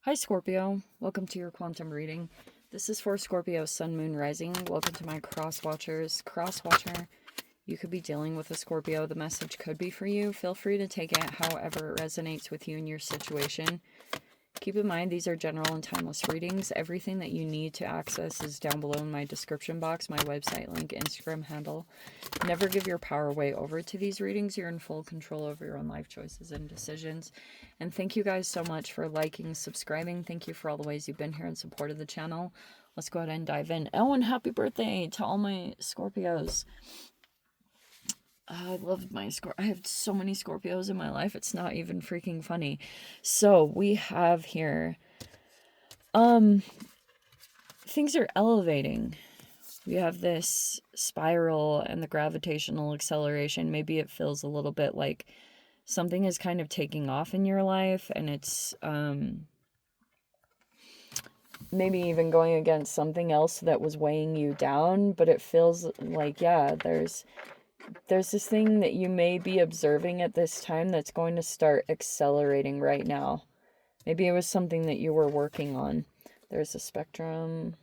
Hi Scorpio, welcome to your quantum reading. This is for Scorpio Sun, Moon, Rising. Welcome to my cross watchers. Cross watcher, you could be dealing with a Scorpio. The message could be for you. Feel free to take it however it resonates with you and your situation. Keep in mind, these are general and timeless readings. Everything that you need to access is down below in my description box, my website link, Instagram handle. Never give your power away over to these readings. You're in full control over your own life choices and decisions. And thank you guys so much for liking, subscribing. Thank you for all the ways you've been here and supported the channel. Let's go ahead and dive in. Oh, and happy birthday to all my Scorpios. I love my I have so many Scorpios in my life. It's not even freaking funny. So we have here, things are elevating. We have this spiral and the gravitational acceleration. Maybe it feels a little bit like something is kind of taking off in your life, and it's, maybe even going against something else that was weighing you down, but it feels like, yeah, there's this thing that you may be observing at this time that's going to start accelerating right now. Maybe it was something that you were working on. There's a spectrum.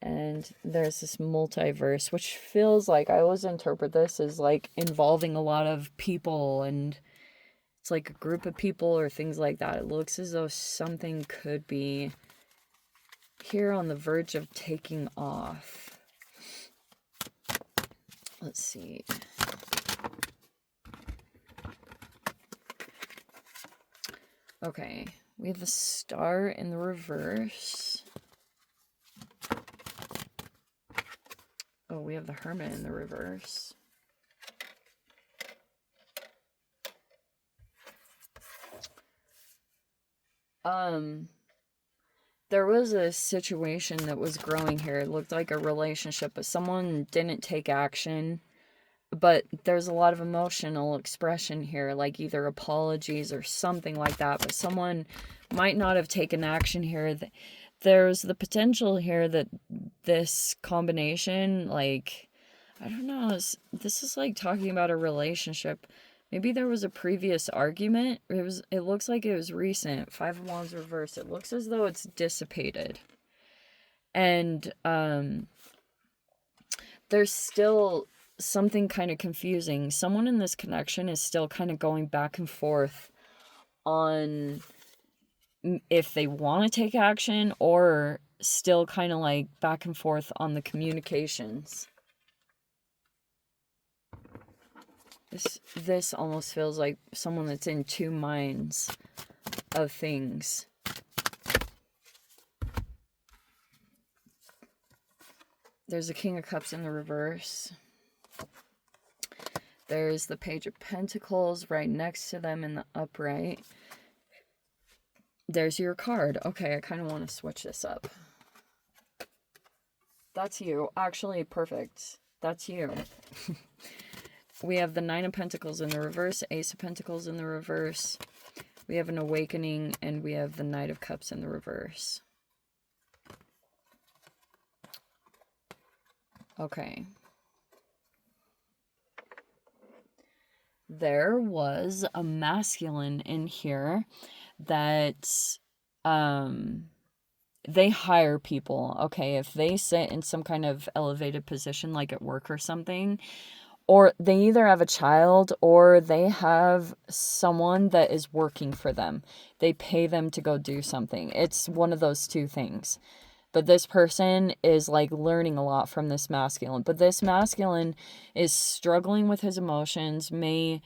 And there's this multiverse, which feels like, I always interpret this as like involving a lot of people, and it's like a group of people or things like that. It looks as though something could be here on the verge of taking off. Let's see. Okay, we have the Star in the reverse. Oh, we have the Hermit in the reverse. There was a situation that was growing here. It looked like a relationship, but someone didn't take action. But there's a lot of emotional expression here, like either apologies or something like that. But someone might not have taken action here. There's the potential here that this combination, like, I don't know, this is like talking about a relationship. Maybe there was a previous argument. It looks like it was recent. Five of Wands reversed. It looks as though it's dissipated. And there's still something kind of confusing. Someone in this connection is still kind of going back and forth on if they want to take action, or still kind of like back and forth on the communications. This almost feels like someone that's in two minds of things. There's a King of Cups in the reverse. There's the Page of Pentacles right next to them in the upright. There's your card. Okay, I kind of want to switch this up. That's you. Actually, perfect. That's you. We have the Nine of Pentacles in the reverse, Ace of Pentacles in the reverse. We have an Awakening, and we have the Knight of Cups in the reverse. Okay. There was a masculine in here that they hire people. Okay, if they sit in some kind of elevated position, like at work or something, or they either have a child or they have someone that is working for them. They pay them to go do something. It's one of those two things. But this person is like learning a lot from this masculine. But this masculine is struggling with his emotions, may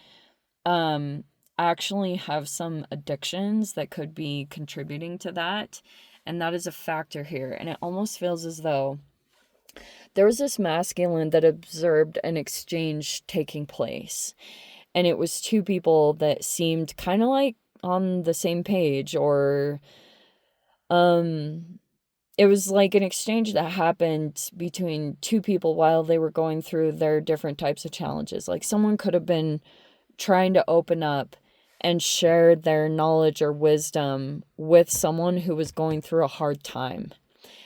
actually have some addictions that could be contributing to that. And that is a factor here. And it almost feels as though there was this masculine that observed an exchange taking place. And it was two people that seemed kind of like on the same page, or it was like an exchange that happened between two people while they were going through their different types of challenges. Like someone could have been trying to open up and share their knowledge or wisdom with someone who was going through a hard time.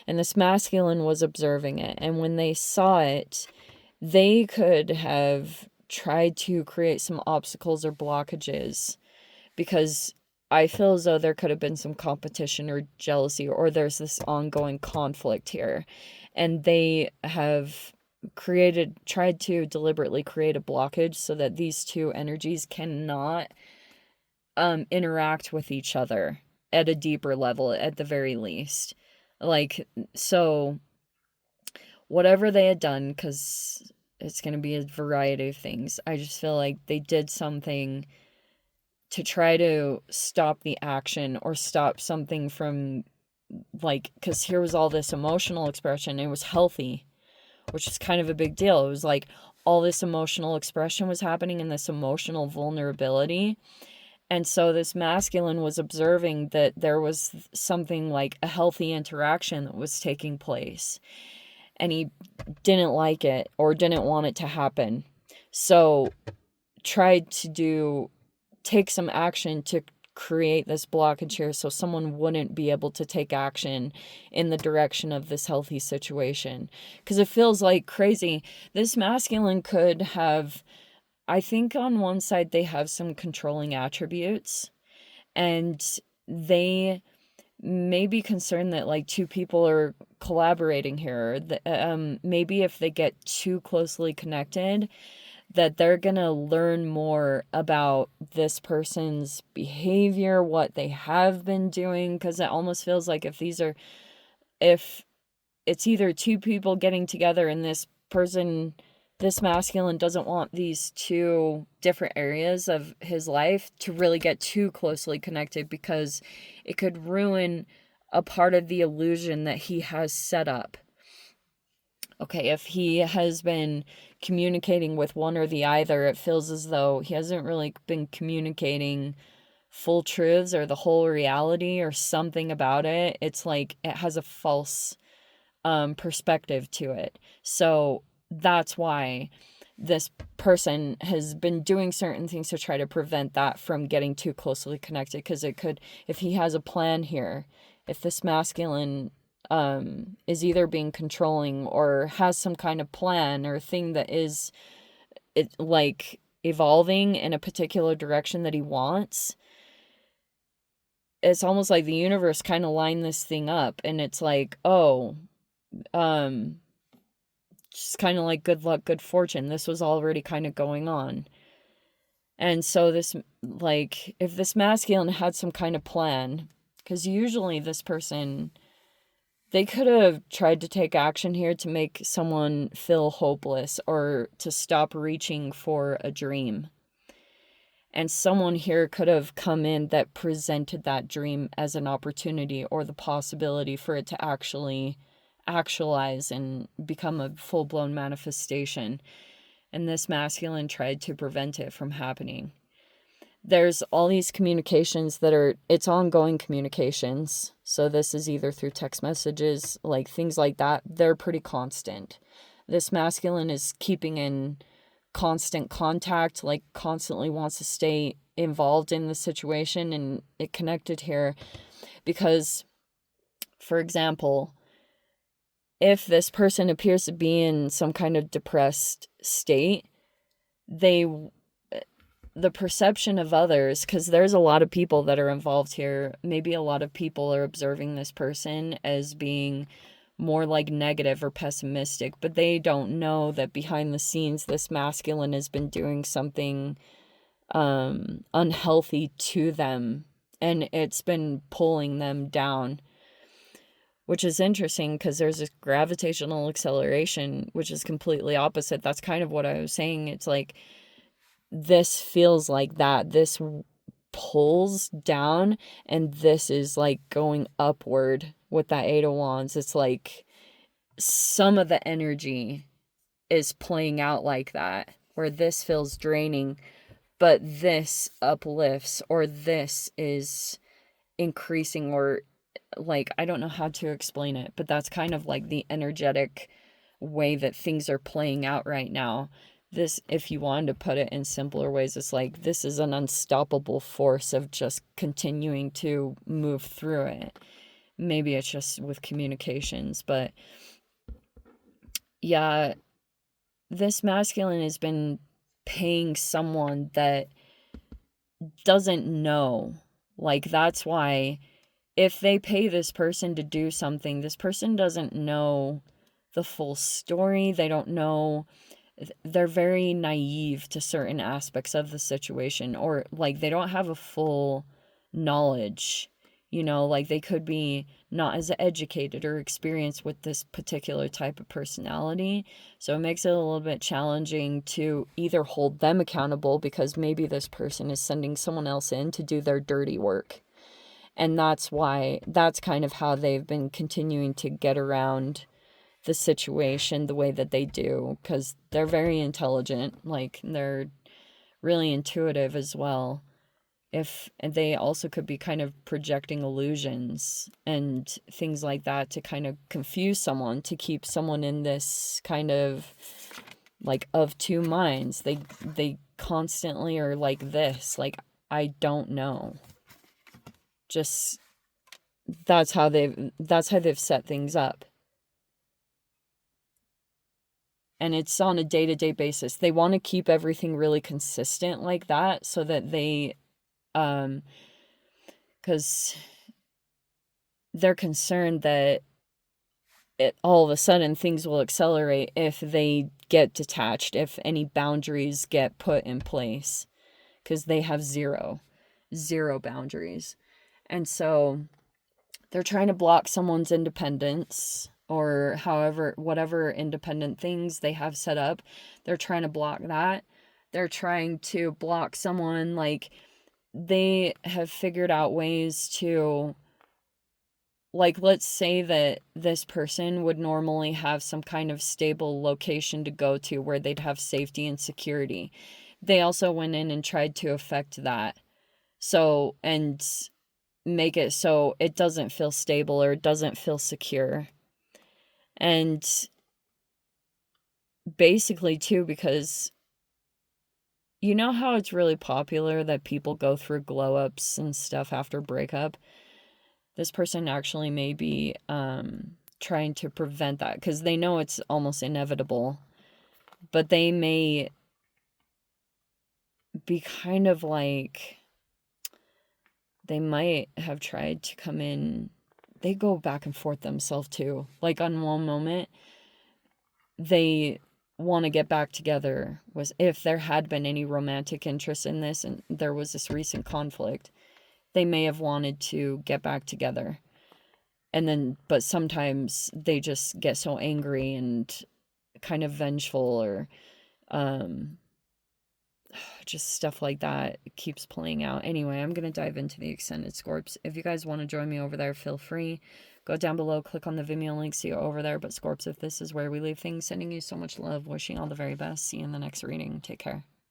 And this masculine was observing it. And when they saw it, they could have tried to create some obstacles or blockages, because I feel as though there could have been some competition or jealousy, or there's this ongoing conflict here. And they have tried to deliberately create a blockage so that these two energies cannot interact with each other at a deeper level, at the very least. Like, so whatever they had done, because it's going to be a variety of things, I just feel like they did something to try to stop the action or stop something from, like, because here was all this emotional expression. It was healthy, which is kind of a big deal. It was like all this emotional expression was happening and this emotional vulnerability. And so this masculine was observing that there was something like a healthy interaction that was taking place. And he didn't like it or didn't want it to happen. So tried to take some action to create this blockage here so someone wouldn't be able to take action in the direction of this healthy situation. Because it feels like crazy. This masculine could have, I think on one side they have some controlling attributes, and they may be concerned that like two people are collaborating here. Maybe if they get too closely connected, that they're gonna learn more about this person's behavior, what they have been doing, because it almost feels like if it's either two people getting together and this masculine doesn't want these two different areas of his life to really get too closely connected, because it could ruin a part of the illusion that he has set up. Okay, if he has been communicating with one or the other, it feels as though he hasn't really been communicating full truths or the whole reality or something about it. It's like it has a false perspective to it. So that's why this person has been doing certain things to try to prevent that from getting too closely connected, because it could, if he has a plan here, if this masculine is either being controlling or has some kind of plan or thing that is like evolving in a particular direction that he wants, it's almost like the universe kind of lined this thing up, and it's like, oh, just kind of like good luck, good fortune. This was already kind of going on. And so this, like, if this masculine had some kind of plan, because usually this person, they could have tried to take action here to make someone feel hopeless or to stop reaching for a dream. And someone here could have come in that presented that dream as an opportunity or the possibility for it to actually actualize and become a full-blown manifestation. And this masculine tried to prevent it from happening. There's all these communications it's ongoing communications. So this is either through text messages, like things like that. They're pretty constant. This masculine is keeping in constant contact, like constantly wants to stay involved in the situation and it connected here. Because, for example, if this person appears to be in some kind of depressed state, the perception of others, because there's a lot of people that are involved here, maybe a lot of people are observing this person as being more like negative or pessimistic, but they don't know that behind the scenes this masculine has been doing something unhealthy to them, and it's been pulling them down, which is interesting because there's this gravitational acceleration, which is completely opposite. That's kind of what I was saying. It's like this feels like that. This pulls down, and this is like going upward with that Eight of Wands. It's like some of the energy is playing out like that, where this feels draining, but this uplifts, or this is increasing, or like, I don't know how to explain it, but that's kind of like the energetic way that things are playing out right now. This, if you wanted to put it in simpler ways, it's like this is an unstoppable force of just continuing to move through it. Maybe it's just with communications, but yeah, this masculine has been paying someone that doesn't know Like, that's why if they pay this person to do something, this person doesn't know the full story. They don't know. They're very naive to certain aspects of the situation, or like they don't have a full knowledge. You know, like they could be not as educated or experienced with this particular type of personality. So it makes it a little bit challenging to either hold them accountable because maybe this person is sending someone else in to do their dirty work. And that's why, that's kind of how they've been continuing to get around the situation the way that they do, because they're very intelligent, like they're really intuitive as well. If they also could be kind of projecting illusions and things like that to kind of confuse someone, to keep someone in this kind of like of two minds. They constantly are like this, like, I don't know. Just that's how they've set things up. And it's on a day-to-day basis. They want to keep everything really consistent like that so that they because they're concerned that all of a sudden things will accelerate if they get detached, if any boundaries get put in place, because they have zero boundaries. And so they're trying to block someone's independence, or however, whatever independent things they have set up, they're trying to block that. They're trying to block someone, like, they have figured out ways to, like, let's say that this person would normally have some kind of stable location to go to where they'd have safety and security. They also went in and tried to affect that. So, and make it so it doesn't feel stable or it doesn't feel secure. And basically, too, because you know how it's really popular that people go through glow-ups and stuff after breakup? This person actually may be trying to prevent that because they know it's almost inevitable. But they may be kind of like, they might have tried to come in. They go back and forth themselves too. Like, on one moment, they want to get back together, was if there had been any romantic interest in this and there was this recent conflict, they may have wanted to get back together. And then, but sometimes they just get so angry and kind of vengeful, or just stuff like that keeps playing out. Anyway, I'm going to dive into the extended Scorps. If you guys want to join me over there, feel free. Go down below, click on the Vimeo link, see you over there. But Scorps, if this is where we leave things, sending you so much love, wishing all the very best. See you in the next reading. Take care.